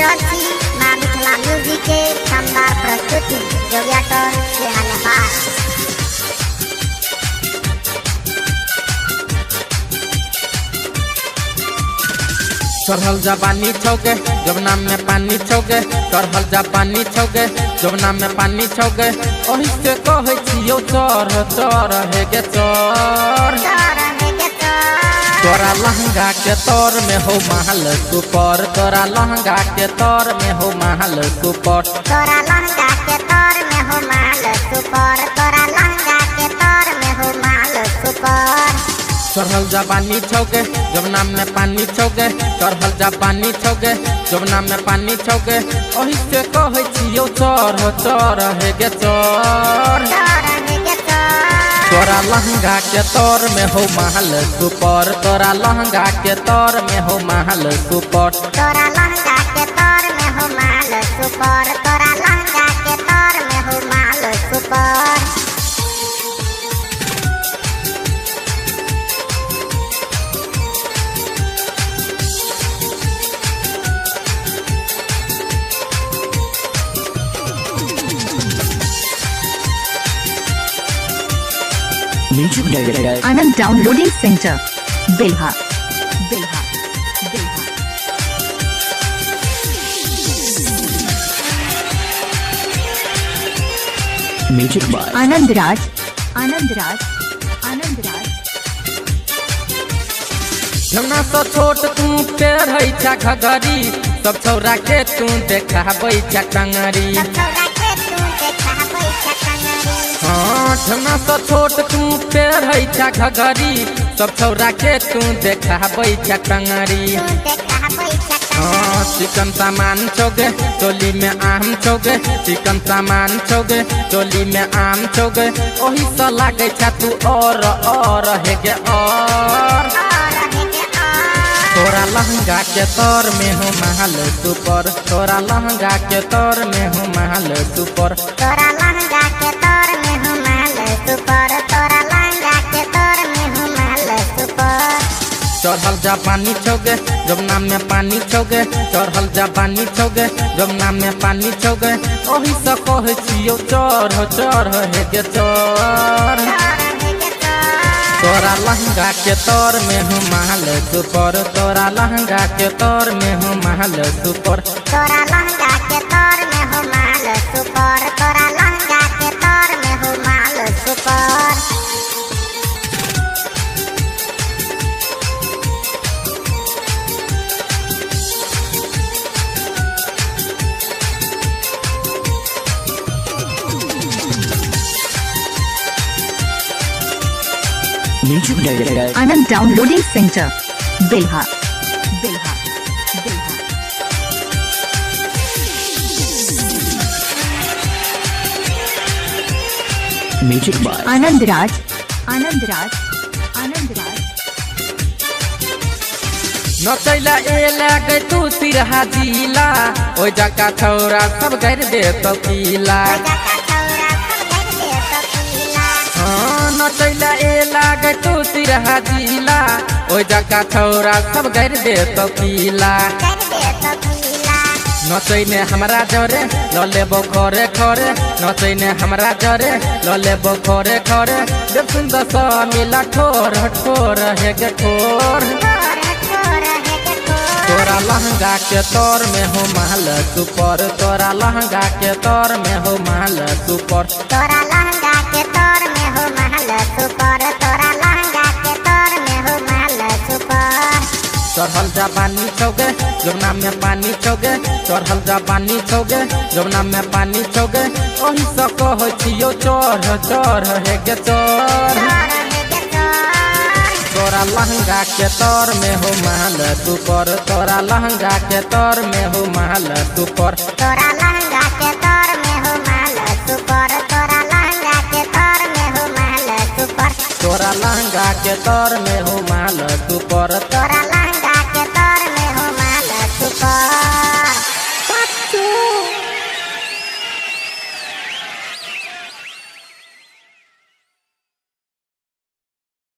रहल छी मां मिथिला म्यूजिक के शानदार प्रस्तुति जोगिया टोन से नेपाल। चढ़ल जवानी छौगे जवना में पानी छौगे, चढ़ल जवानी छौगे जवना में पानी छौगे, ओही से कहै छियौ चढ़ चढ़ हे गे चढ़। तोरा लहंगा के तौर में हो महल सुपर, तोरा लहंगा के तौर में हो महल सुपर, तोरा लहंगा के तौर में हो महल सुपर, तोरा लहंगा के तौर में हो महल सुपर। चढ़ल जवानी छौगे जवना में पानी छौगे, चढ़ल जवानी छौगे जवना में पानी छौगे, ओही से कहै छियौ चढ़ चढ़ हे गे चढ़। तोरा लहंगा के तौर में हो महल सुपर, तोरा लहंगा के तौर में हो महल सुपर, तोरा लहंगा के तौर में हो महल सुपर, तोरा लहंगा के तौर में हो महल super. Music director Anand downloading centre Belha Belha Belha. Music by Anand Raj Anand Raj Anand Raj. जवना तो छोट तू पेड़ है छा घघरी, सब छौरा के तू देखाबै छा टंगरी। हाँ जवना तो छोट तू पेड़ है छा घघरी, सब छौरा के तू देखाबै छा टंगरी। हाँ चिकन सामान छौगे चोली में आम छौगे, चिकन सामान छौगे चोली में आम छौगे, ओही से लागे छा तू और हे गे और। तोरा लहंगा के तौर में हो महल सुपर, तोरा लहंगा के तौर में हो महल सुपर, तोरा लहंगा के तौर में हो महल सुपर, तोरा लहंगा के तौर में हो महल सुपर। चढ़ल जापानी छौगे जवना में पानी छौगे, चढ़ल जापानी छौगे जवना में पानी छौगे, ओही से कहै छियौ चढ़ चढ़ हे गे चढ़। तोरा लहंगा के तौर में हो महल सुपर, तोरा लहंगा के तौर में हो महल सुपर, तोरा लहंगा के तौर में हो महल सुपर, तोरा लहंगा के तौर में हो महल super. Music director Anand downloading centre Belha Belha Belha. Music by Anand Raj Anand Raj Anand Raj. नचैला ए लागे तू सिरहा जिला, ओइ जका छौरा सब कर दे तो पीला। हाँ नचैला ए लागे तू सिरहा जिला, ओइ जका छौरा सब कर दे तो पीला। नचैने हमरा जरे ल लेबो खरे खरे, नचैने हमरा जरे ल लेबो खरे खरे, देव सुंदर सा मिला ठोर ठोर हे गे ठोर। तोरा लहंगा के तौर में हो महल सुपर, तोरा लहंगा के तौर में हो महल सुपर, तोरा लहंगा के तौर में हो महल सुपर, तोरा लहंगा के तौर में हो महल सुपर। चढ़ल जवानी छौगे जवना में पानी छौगे, चढ़ल जवानी छौगे जवना में पानी छौगे, ओही से कहै छियौ चढ़ चढ़ हे गे चढ़। तोरा लहंगा के तौर में हो महल सुपर, तोरा लहंगा के तौर में हो महल सुपर, तोरा लहंगा के तौर में हो महल सुपर, तोरा लहंगा के तौर में हो महल सुपर, तोरा लहंगा के तौर में हो महल सुपर, तोरा लहंगा के तौर में हो महल सुपर।